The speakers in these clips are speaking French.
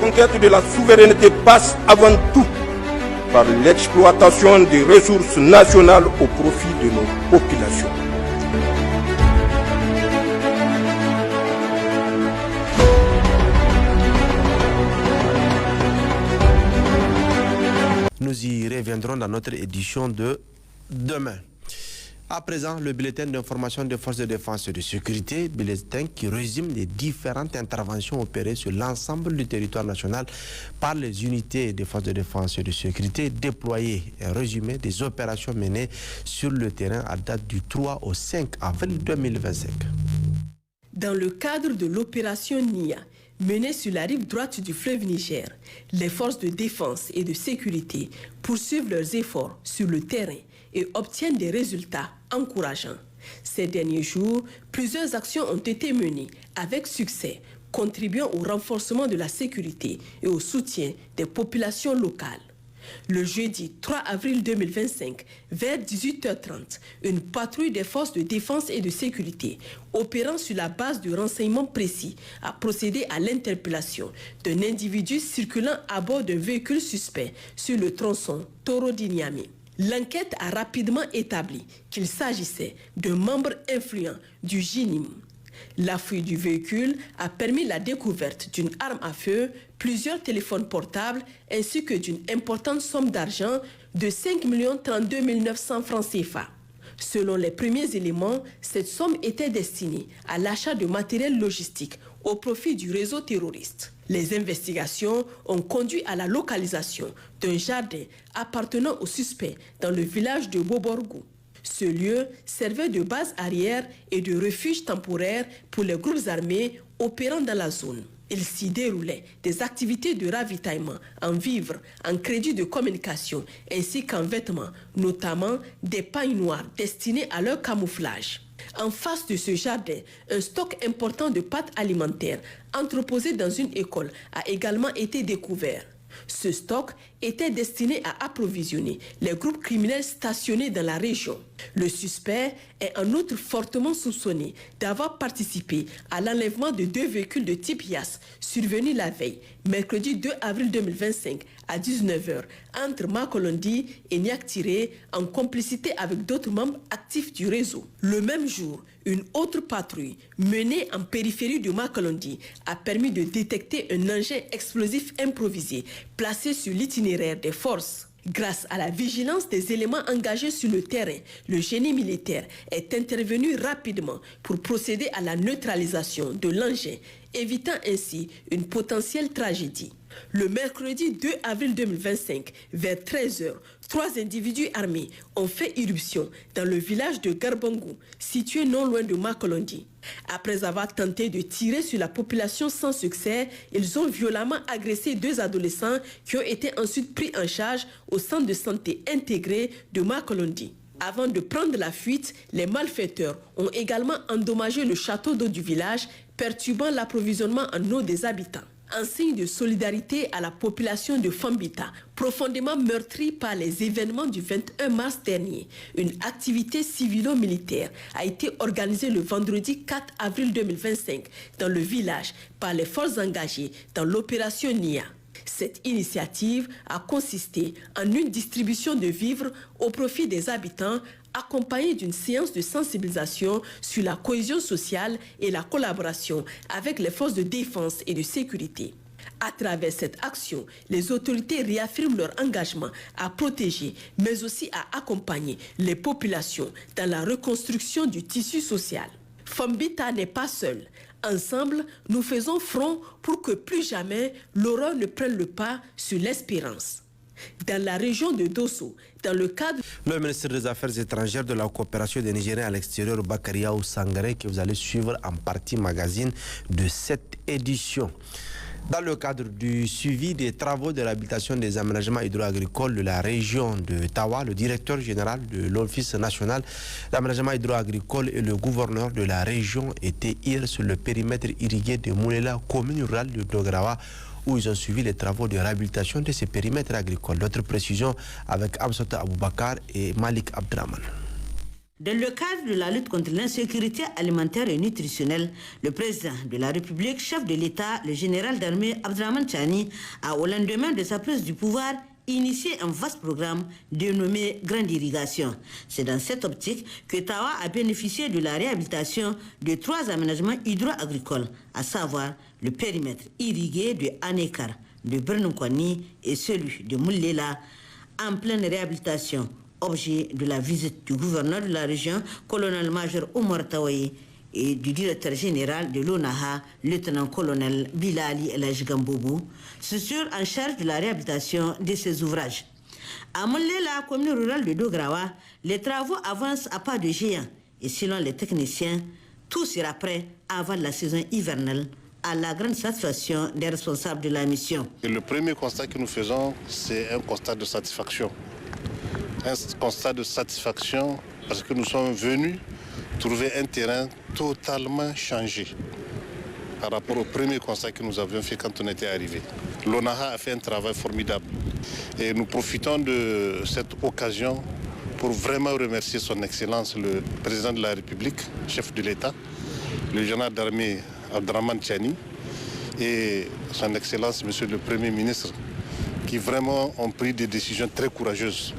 conquête de la souveraineté passe avant tout par l'exploitation des ressources nationales au profit de nos populations. Nous y reviendrons dans notre édition de demain. À présent, le bulletin d'information des forces de défense et de sécurité, bulletin qui résume les différentes interventions opérées sur l'ensemble du territoire national par les unités des forces de défense et de sécurité déployées. Un résumé des opérations menées sur le terrain à date du 3 au 5 avril 2025. Dans le cadre de l'opération NIA, menée sur la rive droite du fleuve Niger, les forces de défense et de sécurité poursuivent leurs efforts sur le terrain et obtiennent des résultats encourageants. Ces derniers jours, plusieurs actions ont été menées avec succès, contribuant au renforcement de la sécurité et au soutien des populations locales. Le jeudi 3 avril 2025, vers 18h30, une patrouille des forces de défense et de sécurité, opérant sur la base de renseignements précis, a procédé à l'interpellation d'un individu circulant à bord d'un véhicule suspect sur le tronçon Toro-Niamey. L'enquête a rapidement établi qu'il s'agissait d'un membre influent du JNIM. La fuite du véhicule a permis la découverte d'une arme à feu, plusieurs téléphones portables ainsi que d'une importante somme d'argent de 5 32 900 francs CFA. Selon les premiers éléments, cette somme était destinée à l'achat de matériel logistique au profit du réseau terroriste. Les investigations ont conduit à la localisation d'un jardin appartenant au suspect dans le village de Boborgou. Ce lieu servait de base arrière et de refuge temporaire pour les groupes armés opérant dans la zone. Il s'y déroulait des activités de ravitaillement en vivres, en crédits de communication ainsi qu'en vêtements, notamment des pailles noires destinées à leur camouflage. En face de ce jardin, un stock important de pâtes alimentaires entreposé dans une école a également été découvert. Ce stock était destiné à approvisionner les groupes criminels stationnés dans la région. Le suspect est en outre fortement soupçonné d'avoir participé à l'enlèvement de 2 véhicules de type Yass survenus la veille, mercredi 2 avril 2025 à 19h entre Makolondi et Niaktiré en complicité avec d'autres membres actifs du réseau. Le même jour, une autre patrouille menée en périphérie de Makolondi a permis de détecter un engin explosif improvisé placé sur l'itinéraire des forces. Grâce à la vigilance des éléments engagés sur le terrain, le génie militaire est intervenu rapidement pour procéder à la neutralisation de l'engin, évitant ainsi une potentielle tragédie. Le mercredi 2 avril 2025, vers 13h, 3 individus armés ont fait irruption dans le village de Garbangou, situé non loin de Makolondi. Après avoir tenté de tirer sur la population sans succès, ils ont violemment agressé 2 adolescents qui ont été ensuite pris en charge au centre de santé intégré de Makolondi. Avant de prendre la fuite, les malfaiteurs ont également endommagé le château d'eau du village, perturbant l'approvisionnement en eau des habitants. En signe de solidarité à la population de Fambita, profondément meurtrie par les événements du 21 mars dernier, une activité civilo-militaire a été organisée le vendredi 4 avril 2025 dans le village par les forces engagées dans l'opération NIA. Cette initiative a consisté en une distribution de vivres au profit des habitants, accompagnée d'une séance de sensibilisation sur la cohésion sociale et la collaboration avec les forces de défense et de sécurité. À travers cette action, les autorités réaffirment leur engagement à protéger, mais aussi à accompagner les populations dans la reconstruction du tissu social. Fambita n'est pas seule. Ensemble, nous faisons front pour que plus jamais l'horreur ne prenne le pas sur l'espérance. Dans la région de Dosso, dans le cadre... Le ministre des Affaires étrangères de la coopération des Nigériens à l'extérieur, Bakariaou Sangaré, que vous allez suivre en partie magazine de cette édition. Dans le cadre du suivi des travaux de l'habilitation des aménagements hydro-agricoles de la région de Tawa, le directeur général de l'Office national d'aménagement hydro-agricole et le gouverneur de la région étaient hier sur le périmètre irrigué de Moulela, commune rurale de Dograwa, où ils ont suivi les travaux de réhabilitation de ces périmètres agricoles. D'autres précisions avec Amsota Aboubakar et Malik Abdraman. Dans le cadre de la lutte contre l'insécurité alimentaire et nutritionnelle, le président de la République, chef de l'État, le général d'armée Abdraman Chani, a au lendemain de sa prise du pouvoir initié un vaste programme dénommé Grande Irrigation. C'est dans cette optique que Tawa a bénéficié de la réhabilitation de 3 aménagements hydro-agricoles, à savoir le périmètre irrigué de Anekar, de Brnoukwani et celui de Moulela, en pleine réhabilitation, objet de la visite du gouverneur de la région, colonel-major Omar Tawaye, et du directeur général de l'ONAHA, lieutenant-colonel Bilali El Gamboubou, structure en charge de la réhabilitation de ces ouvrages. À Moulela, commune rurale de Dograwa, les travaux avancent à pas de géant et selon les techniciens, tout sera prêt avant la saison hivernale, à la grande satisfaction des responsables de la mission. Et le premier constat que nous faisons, c'est un constat de satisfaction. Un constat de satisfaction parce que nous sommes venus trouver un terrain totalement changé par rapport au premier constat que nous avions fait quand on était arrivé. L'ONAHA a fait un travail formidable et nous profitons de cette occasion pour vraiment remercier son Excellence le Président de la République, chef de l'État, le général d'armée Abdraman Chani et son Excellence Monsieur le Premier ministre qui vraiment ont pris des décisions très courageuses.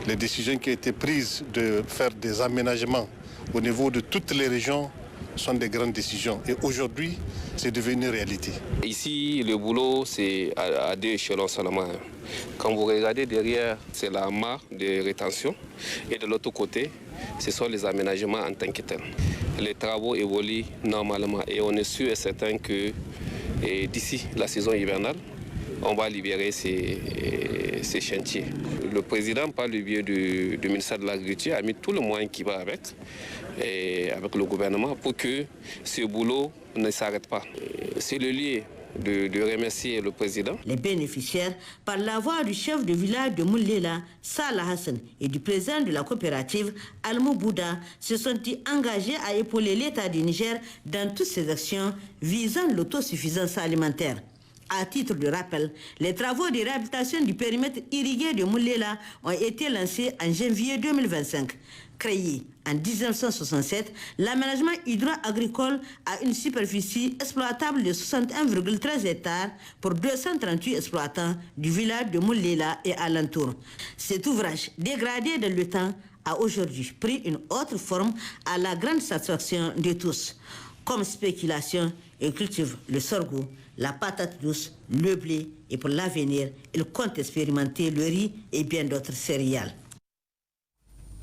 Les décisions qui ont été prises de faire des aménagements au niveau de toutes les régions sont des grandes décisions. Et aujourd'hui, c'est devenu réalité. Ici, le boulot, c'est à 2 échelons seulement. Quand vous regardez derrière, c'est la mare de rétention. Et de l'autre côté, ce sont les aménagements en tant que tels. Les travaux évoluent normalement. Et on est sûr et certain que d'ici la saison hivernale, on va libérer ces chantiers. Le président, par le biais du ministère de l'Agriculture, a mis tout le moyen qui va avec le gouvernement pour que ce boulot ne s'arrête pas. C'est le lieu de remercier le président. Les bénéficiaires, par la voix du chef de village de Moulela, Salah Hassan, et du président de la coopérative, Almo Bouda, se sont engagés à épauler l'État du Niger dans toutes ses actions visant l'autosuffisance alimentaire. À titre de rappel, les travaux de réhabilitation du périmètre irrigué de Moulela ont été lancés en janvier 2025. Créé en 1967, l'aménagement hydro-agricole a une superficie exploitable de 61,13 hectares pour 238 exploitants du village de Moulela et alentour. Cet ouvrage, dégradé dans le temps, a aujourd'hui pris une autre forme à la grande satisfaction de tous. Comme spéculation, il cultive le sorgho, la patate douce, le blé et pour l'avenir, il compte expérimenter le riz et bien d'autres céréales.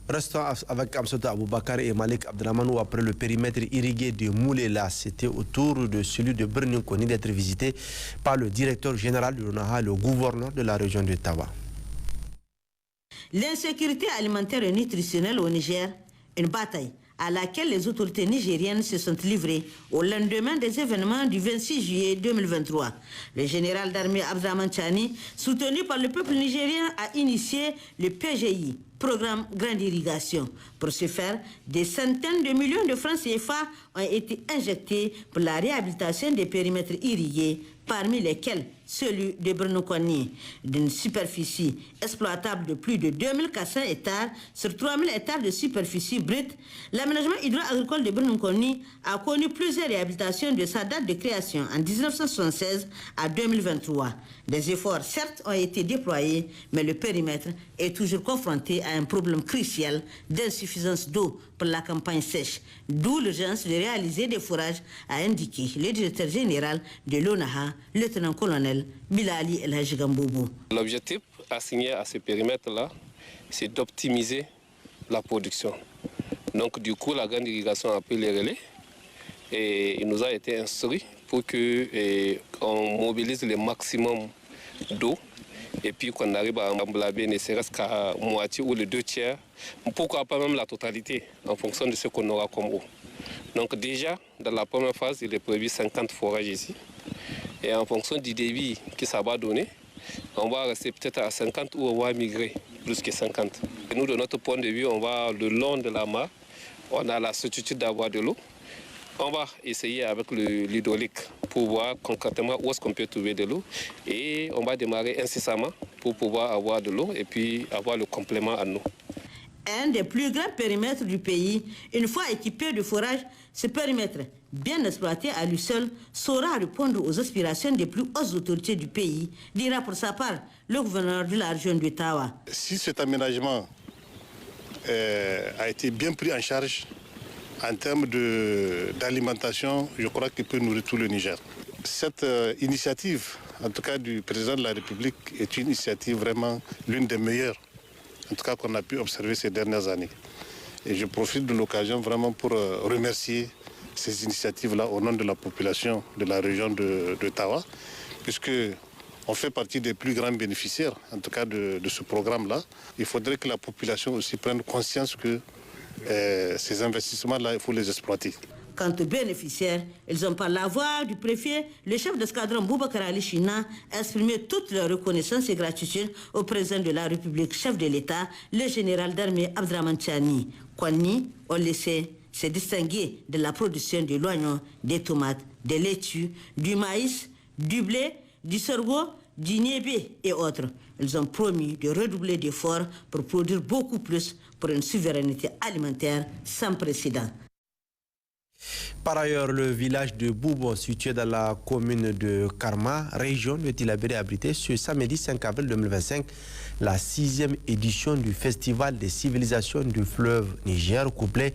Restons avec Amsota Aboubakar et Malik Abdramanou après le périmètre irrigué de Moulela. C'était au tour de celui de Brnoukwani d'être visité par le directeur général de l'ONAHA, le gouverneur de la région de Tawa. L'insécurité alimentaire et nutritionnelle au Niger, une bataille à laquelle les autorités nigériennes se sont livrées au lendemain des événements du 26 juillet 2023. Le général d'armée Abdraman Chani, soutenu par le peuple nigérien, a initié le PGI, Programme Grande Irrigation. Pour ce faire, des centaines de millions de francs CFA ont été injectés pour la réhabilitation des périmètres irrigués, parmi lesquels celui de Brnoukwani, d'une superficie exploitable de plus de 2400 hectares sur 3000 hectares de superficie brute. L'aménagement hydro-agricole de Brnoukwani a connu plusieurs réhabilitations de sa date de création en 1976 à 2023. Des efforts certes ont été déployés, mais le périmètre est toujours confronté à un problème crucial d'insuffisance d'eau pour la campagne sèche, d'où l'urgence de réaliser des forages, a indiqué le directeur général de l'ONAHA, lieutenant-colonel Bilali El Gamboubou. L'objectif assigné à ce périmètre-là, c'est d'optimiser la production. Donc du coup, la grande irrigation a pris les relais et il nous a été instruit pour qu'on mobilise le maximum d'eau et puis qu'on arrive à emblaber ne serait-ce qu'à moitié ou les 2/3, pourquoi pas même la totalité, en fonction de ce qu'on aura comme eau. Donc déjà, dans la première phase, il est prévu 50 forages ici. Et en fonction du débit que ça va donner, on va rester peut-être à 50 ou on va migrer plus que 50. Et nous, de notre point de vue, on va le long de la mare, on a la certitude d'avoir de l'eau. On va essayer avec l'hydraulique pour voir concrètement où est-ce qu'on peut trouver de l'eau. Et on va démarrer incessamment pour pouvoir avoir de l'eau et puis avoir le complément à nous. un des plus grands périmètres du pays. Une fois équipé de forages, ce périmètre, bien exploité à lui seul, saura répondre aux aspirations des plus hautes autorités du pays, dira pour sa part le gouverneur de la région du Tawa. Si cet aménagement a été bien pris en charge en termes d'alimentation, je crois qu'il peut nourrir tout le Niger. Cette initiative, en tout cas du président de la République, est une initiative vraiment l'une des meilleures, en tout cas qu'on a pu observer ces dernières années. Et je profite de l'occasion vraiment pour remercier ces initiatives-là au nom de la population de la région de Tawa, puisque on fait partie des plus grands bénéficiaires, en tout cas de ce programme-là. Il faudrait que la population aussi prenne conscience que ces investissements-là, il faut les exploiter. Quant aux bénéficiaires, ils ont par la voix du préfet, le chef d'escadron Boubacar Ali China, exprimé toute leur reconnaissance et gratitude au président de la République, chef de l'État, le général d'armée Abdraman Chani. Kwani, on le sait, s'est distingué de la production de l'oignon, des tomates, des laitues, du maïs, du blé, du sorgho, du niébé et autres. Ils ont promis de redoubler d'efforts pour produire beaucoup plus pour une souveraineté alimentaire sans précédent. Par ailleurs, le village de Boubo, situé dans la commune de Karma, région de Tillabéri, a abrité ce samedi 5 avril 2025 la 6e édition du Festival des civilisations du fleuve Niger, couplé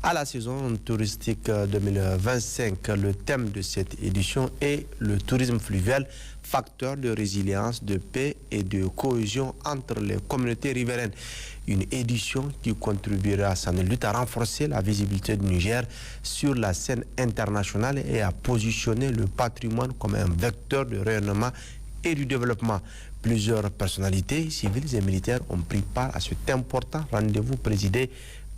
à la saison touristique 2025. Le thème de cette édition est le tourisme fluvial, facteur de résilience, de paix et de cohésion entre les communautés riveraines. Une édition qui contribuera sans nul doute à renforcer la visibilité du Niger sur la scène internationale et à positionner le patrimoine comme un vecteur de rayonnement et du développement. Plusieurs personnalités civiles et militaires ont pris part à cet important rendez-vous présidé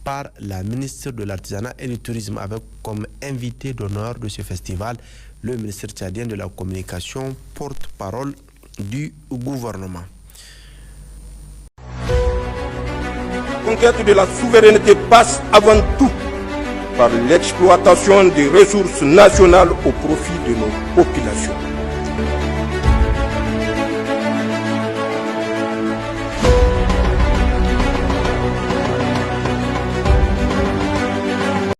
par la ministre de l'Artisanat et du Tourisme, avec comme invité d'honneur de ce festival le ministre tchadien de la Communication, porte-parole du gouvernement. La conquête de la souveraineté passe avant tout par l'exploitation des ressources nationales au profit de nos populations.